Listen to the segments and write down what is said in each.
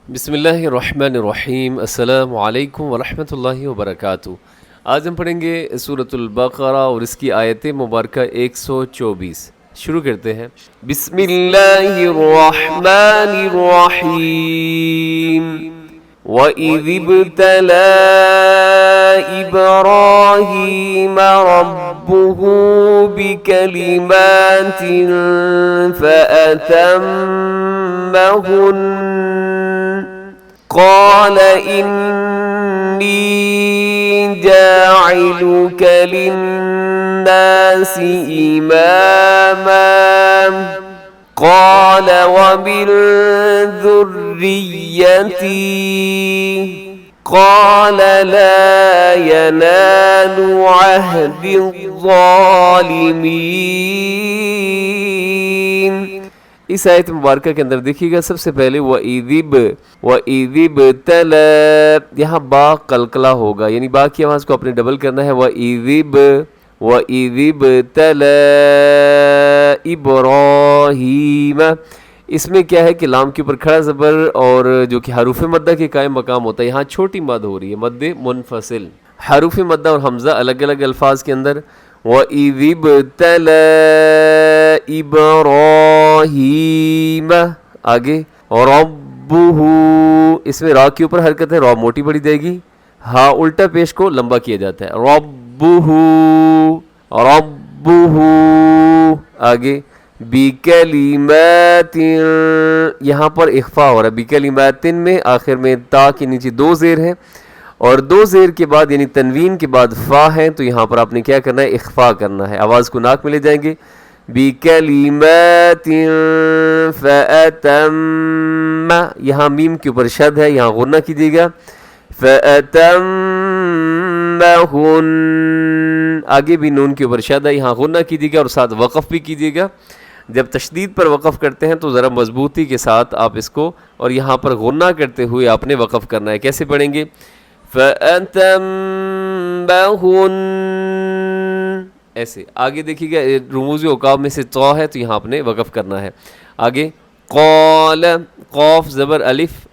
بسم اللہ الرحمن الرحیم، السلام علیکم ورحمۃ اللہ وبرکاتہ۔ آج ہم پڑھیں گے سورۃ البقرہ اور اس کی آیت مبارکہ 124۔ شروع کرتے ہیں۔ بسم اللہ الرحمن الرحیم۔ وَإِذِ ابْتَلَىٰ إِبْرَاهِيمَ رَبُّهُ بِكَلِمَاتٍ فَأَتَمَّهُنَّ قال إني جاعلك للناس إماما قال ومن ذريتي قال لا ينال عهد الظالمين۔ اس آیت مبارکہ کے اندر دیکھیے گا سب سے پہلے وَإِذِ ابْتَلَىٰ، یہاں با قلقلہ ہوگا، یعنی با کی آواز کو اپنے ڈبل کرنا ہے۔ وَإِذِ ابْتَلَىٰ إِبْرَاهِيمَ، اس میں کیا ہے کہ لام کے اوپر کھڑا زبر اور جو کہ حروف مدہ کے قائم مقام ہوتا ہے، یہاں چھوٹی مد ہو رہی ہے، مد منفصل۔ حروف مدہ اور حمزہ الگ الگ الفاظ کے اندر۔ وَإِذِ ابْتَلَىٰ إِبْرَاهِيمَ، آگے رَبُّهُ، اس میں را کے اوپر حرکت ہے، را موٹی بڑی جائے گی، ہاں الٹا پیش کو لمبا کیا جاتا ہے۔ رَبُّهُ آگے بِكَلِمَاتٍ، یہاں پر اخفا ہو رہا ہے، بِكَلِمَاتٍ میں آخر میں تا کے نیچے دو زیر ہے، اور دو زیر کے بعد یعنی تنوین کے بعد فا ہے، تو یہاں پر آپ نے کیا کرنا ہے، اخفا کرنا ہے، آواز کو ناک میں لے جائیں گے۔ بِكَلِمَاتٍ فَأَتَمَّ، یہاں میم کے اوپر شد ہے، یہاں غنہ کیجیے گا۔ فَأَتَمَّهُنَّ، آگے بھی نون کے اوپر شد ہے، یہاں غنہ کیجیے گا اور ساتھ وقف بھی کیجیے گا۔ جب تشدید پر وقف کرتے ہیں تو ذرا مضبوطی کے ساتھ آپ اس کو، اور یہاں پر غنہ کرتے ہوئے آپ نے وقف کرنا ہے۔ کیسے پڑھیں گے؟ فَأَتَمَّهُنَّ، ایسے آگے دیکھیے گا، رموز اوقاف میں سے طا ہے تو یہاں آپ نے وقف کرنا ہے۔ آگے قال، قوف زبر الف،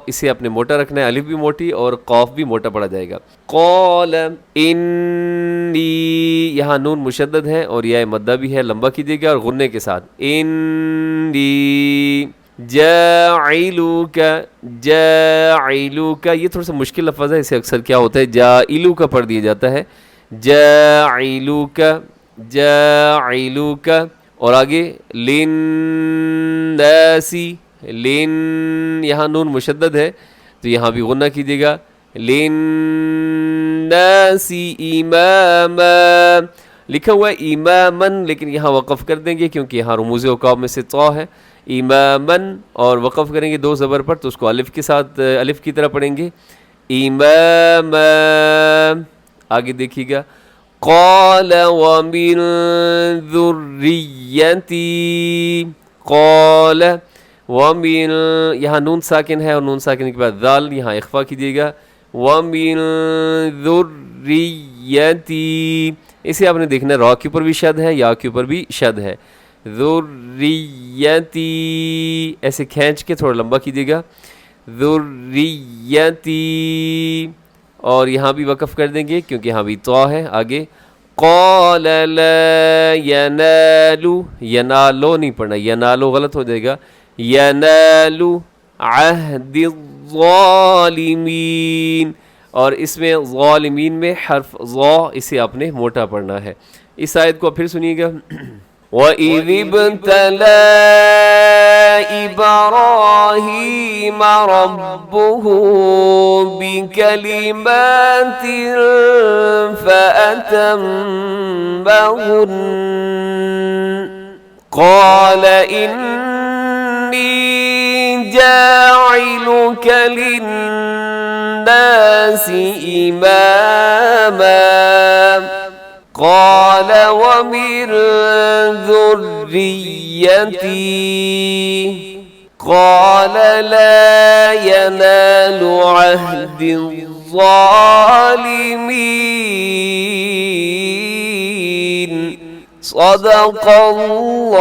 اسے آپ نے موٹا رکھنا ہے، الف بھی موٹی اور قوف بھی موٹا پڑا جائے گا۔ قال انی، یہاں نون مشدد ہے اور یا مدہ بھی ہے، لمبا کیجیے گا اور غنے کے ساتھ۔ انی جاعلوک، یہ تھوڑا سا مشکل لفظ ہے، اسے اکثر کیا ہوتا ہے جاعلو کا پڑھ دیا جاتا ہے، جاعلوک، اور آگے لِلنَّاسِ، یہاں نون مشدد ہے تو یہاں بھی غنہ کیجیے گا، لِلنَّاسِ إِمَامًا، لکھا ہوا ہے امامن، لیکن یہاں وقف کر دیں گے کیونکہ یہاں رموز اوقاف میں سے طا ہے، امامن، اور وقف کریں گے دو زبر پر تو اس کو الف کے ساتھ الف کی طرح پڑھیں گے، اماما۔ آگے دیکھیے گا، قال ومن ذریتی، قال ومن، یہاں نون ساکن ہے اور نون ساکن کے بعد ذال، یہاں اخفا کیجیے گا، ومن ذریتی، اسے آپ نے دیکھنا ہے را کے اوپر بھی شد ہے، یا کے اوپر بھی شد ہے، ذریتی، ایسے کھینچ کے تھوڑا لمبا کیجیے گا، ذریتی، اور یہاں بھی وقف کر دیں گے کیونکہ یہاں بھی طا ہے۔ آگے قال لا ینالو، ینالو نہیں پڑھنا، ینالو غلط ہو جائے گا، ینالو عہد الظالمین، اور اس میں ظالمین میں حرف ظا، اسے آپ نے موٹا پڑھنا ہے۔ اس آیت کو پھر سنیے گا۔ وَإِذِ ابْتَلَىٰ إِبْرَاهِيمَ رَبُّهُ بِكَلِمَاتٍ فَأَتَمَّهُنَّ قَالَ إِنِّي جَاعِلُكَ لِلنَّاسِ إِمَامًا قال ومن ذريتي قال لا ينال عهد الظالمين صدق اللہ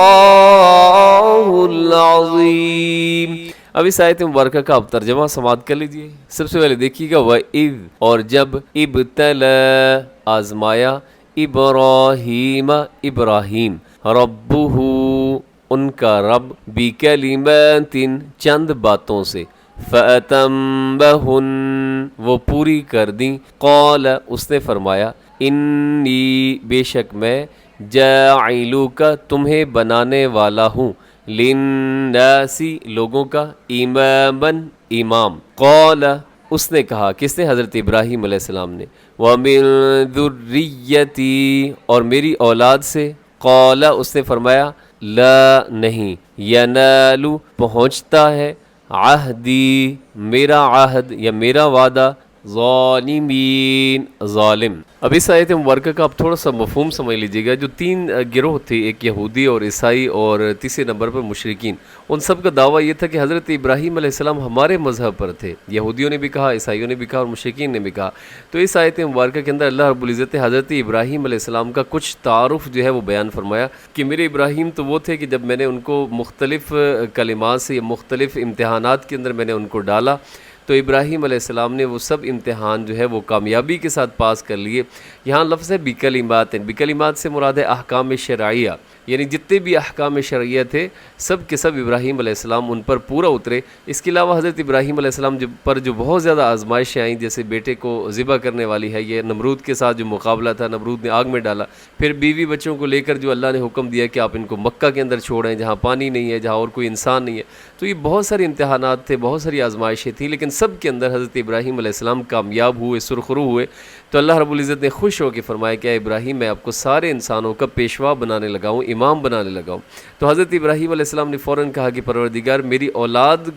العظیم۔ اب اس آیت مبارکہ کا اب ترجمہ سماعت کر لیجئے. سب سے پہلے دیکھیے گا وَإِذْ، اور جب ابتلا آزمایا ابراہیم ابراہیم ربہ ان کا رب بکلمات چند باتوں سے فَأَتَمَّهُنَّ وہ پوری کر دیں. قال اس نے فرمایا انی بے شک میں جاعلوک تمہیں بنانے والا ہوں للناسی لوگوں کا اماماً امام. قال اس نے کہا، کس نے؟ حضرت ابراہیم علیہ السلام نے. وَمِن ذُرِّيَّتِي اور میری اولاد سے. قال اس نے فرمایا لا نہیں، ینالو پہنچتا ہے عہدی میرا عہد یا میرا وعدہ ظالمین ظالم. اب اس آیت مبارکہ کا آپ تھوڑا سا مفہوم سمجھ لیجیے گا. جو تین گروہ تھے، ایک یہودی اور عیسائی اور تیسرے نمبر پر مشرکین، ان سب کا دعویٰ یہ تھا کہ حضرت ابراہیم علیہ السلام ہمارے مذہب پر تھے. یہودیوں نے بھی کہا، عیسائیوں نے بھی کہا اور مشرکین نے بھی کہا. تو اس آیت مبارکہ کے اندر اللہ رب العزت نے حضرت ابراہیم علیہ السلام کا کچھ تعارف جو ہے وہ بیان فرمایا کہ میرے ابراہیم تو وہ تھے کہ جب میں نے ان کو مختلف کلمات سے یا مختلف امتحانات کے اندر میں نے ان کو ڈالا تو ابراہیم علیہ السلام نے وہ سب امتحان جو ہے وہ کامیابی کے ساتھ پاس کر لیے. یہاں لفظ ہے بکلمات. بکلمات سے مراد ہے احکام شرعیہ، یعنی جتنے بھی احکام شرعیہ تھے سب کے سب ابراہیم علیہ السلام ان پر پورا اترے. اس کے علاوہ حضرت ابراہیم علیہ السلام پر جو بہت زیادہ آزمائشیں آئیں، جیسے بیٹے کو ذبح کرنے والی ہے، یہ نمرود کے ساتھ جو مقابلہ تھا، نمرود نے آگ میں ڈالا. پھر بیوی بچوں کو لے کر جو اللہ نے حکم دیا کہ آپ ان کو مکہ کے اندر چھوڑیں جہاں پانی نہیں ہے، جہاں اور کوئی انسان نہیں ہے. تو یہ بہت سارے امتحانات تھے، بہت ساری آزمائشیں تھیں، لیکن سب کے اندر حضرت ابراہیم علیہ السلام کامیاب ہوئے، سرخرو ہوئے. تو اللہ رب العزت نے خوش ہو کے فرمایا کہ اے ابراہیم میں آپ کو سارے انسانوں کا پیشوا بنانے لگا ہوں، امام بنانے لگا ہوں. تو حضرت ابراہیم علیہ السلام نے فوراً کہا کہ پروردگار میری اولاد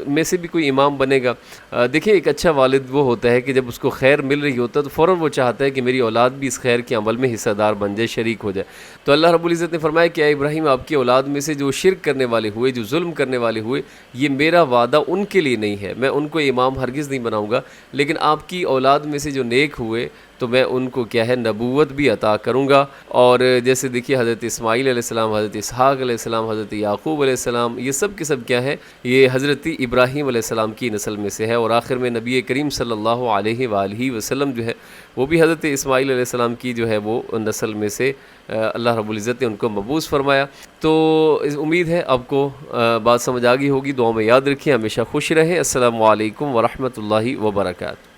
میں سے بھی کوئی امام بنے گا. دیکھیں ایک اچھا والد وہ ہوتا ہے کہ جب اس کو خیر مل رہی ہوتا ہے تو فوراً وہ چاہتا ہے کہ میری اولاد بھی اس خیر کے عمل میں حصہ دار بن جائے، شریک ہو جائے. تو اللہ رب العزت نے فرمایا کہ اے ابراہیم آپ کی اولاد میں سے جو شرک کرنے والے ہوئے، جو ظلم کرنے والے ہوئے، یہ میرا وعدہ ان کے لیے نہیں ہے، میں ان کو امام ہرگز نہیں بناؤں گا. لیکن آپ کی اولاد میں سے جو نیک ہوئے تو میں ان کو کیا ہے نبوت بھی عطا کروں گا. اور جیسے دیکھیے حضرت اسماعیل علیہ السلام، حضرت اسحاق علیہ السلام، حضرت یعقوب علیہ السلام، یہ سب کے سب کیا ہے؟ یہ حضرت ابراہیم علیہ السلام کی نسل میں سے ہے. اور آخر میں نبی کریم صلی اللہ علیہ وآلہ وسلم جو ہے وہ بھی حضرت اسماعیل علیہ السلام کی جو ہے وہ نسل میں سے اللہ رب العزت نے ان کو مبعوث فرمایا. تو امید ہے آپ کو بات سمجھ آ گئی ہوگی. دعاؤں میں یاد رکھیں، ہمیشہ خوش رہیں. السلام علیکم ورحمۃ اللہ وبرکاتہ.